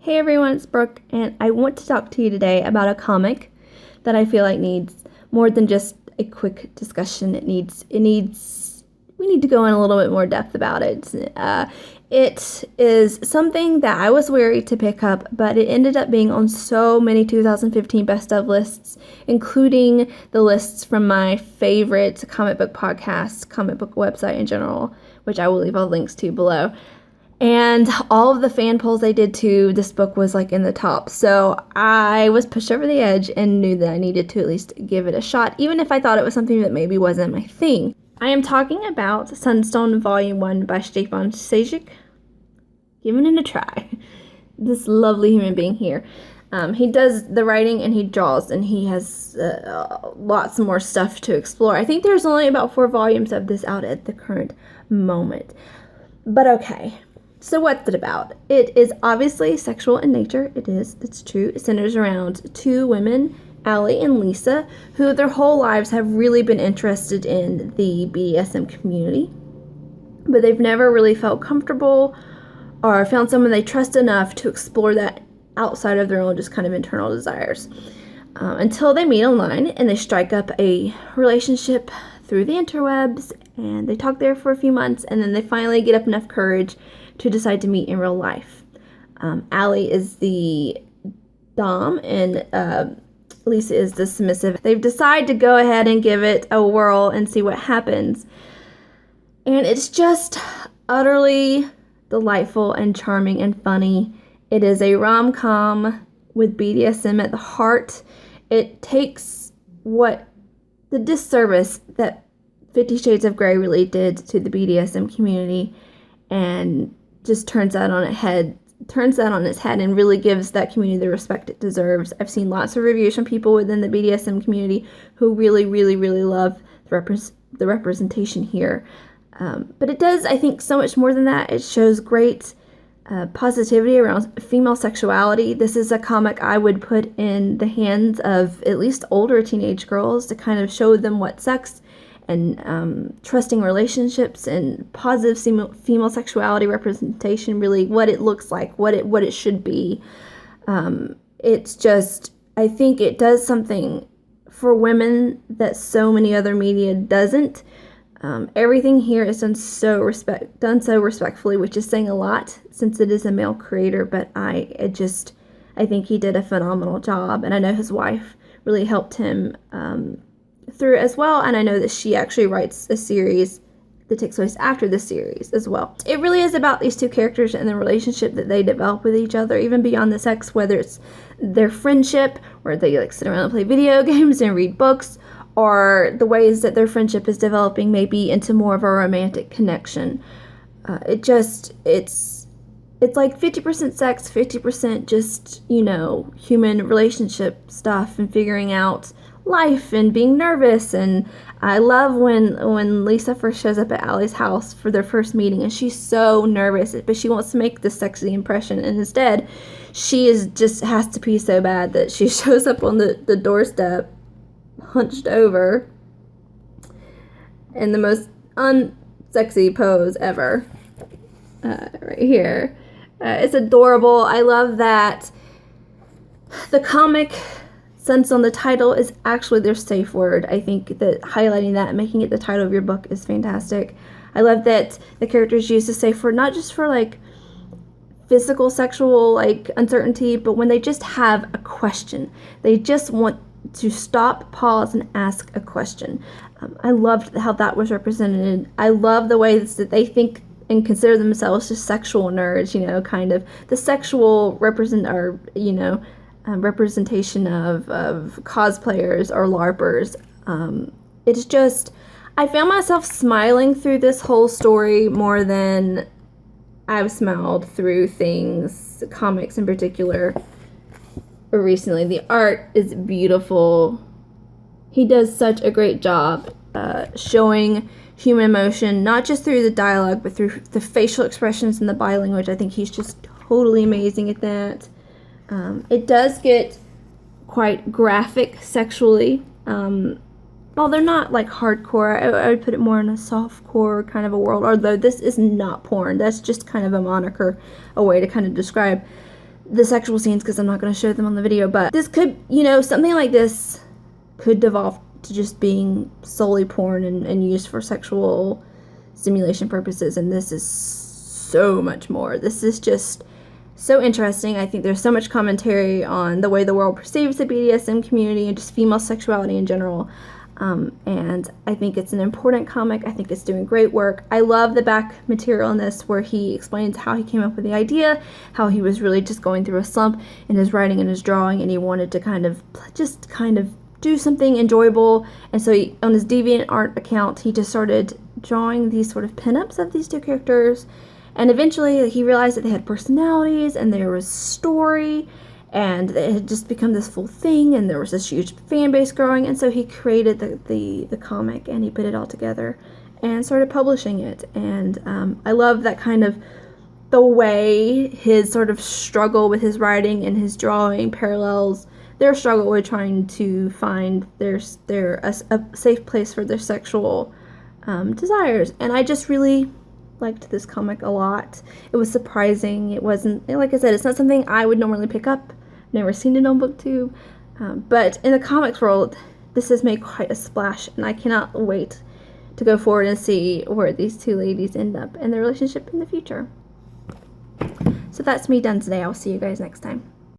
Hey everyone, it's Brooke, and I want to talk to you today about a comic that I feel like needs more than just a quick discussion. We need to go in a little bit more depth about it. It is something that I was wary to pick up, but it ended up being on so many 2015 best of lists, including the lists from my favorite comic book podcast, comic book website in general, which I will leave all the links to below. And all of the fan polls they did too, this book was like in the top. So I was pushed over the edge and knew that I needed to at least give it a shot, even if I thought it was something that maybe wasn't my thing. I am talking about Sunstone Volume 1 by Stefan Sejic. Giving it a try. This lovely human being here. He does the writing and he draws, and he has lots more stuff to explore. I think there's only about 4 volumes of this out at the current moment. But okay. So what's it about? It is obviously sexual in nature. It's true. It centers around 2 women, Allie and Lisa, who their whole lives have really been interested in the BDSM community, but they've never really felt comfortable or found someone they trust enough to explore that outside of their own just kind of internal desires. Until they meet online and they strike up a relationship through the interwebs, and they talk there for a few months, and then they finally get up enough courage to decide to meet in real life. Allie is the dom, and Lisa is the submissive. They've decided to go ahead and give it a whirl and see what happens. And it's just utterly delightful and charming and funny. It is a rom-com with BDSM at the heart. It takes what the disservice that 50 Shades of Grey really did to the BDSM community and just turns that on its head and really gives that community the respect it deserves. I've seen lots of reviews from people within the BDSM community who really, really, really love the representation here. But it does, I think, so much more than that. It shows great positivity around female sexuality. This is a comic I would put in the hands of at least older teenage girls to kind of show them what sex and trusting relationships and positive female sexuality representation, really what it looks like, what it should be. It's just, I think it does something for women that so many other media doesn't. Everything here is done so respectfully, which is saying a lot since it is a male creator, but I think he did a phenomenal job, and I know his wife really helped him through it as well, and I know that she actually writes a series that takes place after this series as well. It really is about these 2 characters and the relationship that they develop with each other, even beyond the sex, whether it's their friendship, where they like sit around and play video games and read books, or the ways that their friendship is developing maybe into more of a romantic connection. It's like 50% sex, 50% just, human relationship stuff and figuring out life and being nervous. And I love when Lisa first shows up at Allie's house for their first meeting, and she's so nervous, but she wants to make this sexy impression, and instead she has to pee so bad that she shows up on the doorstep hunched over in the most unsexy pose ever. Right here. It's adorable. I love that the comic, since on the title, is actually their safe word. I think that highlighting that and making it the title of your book is fantastic. I love that the characters use the safe word not just for like physical sexual like uncertainty, but when they just have a question. They just want to stop, pause, and ask a question. I loved how that was represented. I love the ways that they think and consider themselves just sexual nerds, kind of the sexual representation of cosplayers or LARPers. It's just, I found myself smiling through this whole story more than I've smiled through comics in particular, recently. The art is beautiful. He does such a great job showing human emotion, not just through the dialogue, but through the facial expressions and the body language. I think he's just totally amazing at that. It does get quite graphic sexually. Well, they're not like hardcore. I would put it more in a softcore kind of a world, although this is not porn. That's just kind of a moniker, a way to kind of describe the sexual scenes because I'm not going to show them on the video, but this could, you know, something like this could devolve to just being solely porn and used for sexual stimulation purposes, and this is so much more. This is just so interesting. I think there's so much commentary on the way the world perceives the BDSM community and just female sexuality in general. And I think it's an important comic. I think it's doing great work. I love the back material in this where he explains how he came up with the idea, how he was really just going through a slump in his writing and his drawing, and he wanted to kind of do something enjoyable. And so on his DeviantArt account, he just started drawing these sort of pinups of these two characters. And eventually he realized that they had personalities and there was story, and it had just become this full thing, and there was this huge fan base growing. And so he created the comic, and he put it all together and started publishing it. And I love that kind of the way his sort of struggle with his writing and his drawing parallels their struggle with trying to find a safe place for their sexual desires. And I just really liked this comic a lot. It was surprising. It wasn't, like I said, it's not something I would normally pick up. Never seen it on BookTube. But in the comics world, this has made quite a splash, and I cannot wait to go forward and see where these two ladies end up in their relationship in the future. So that's me done today. I'll see you guys next time.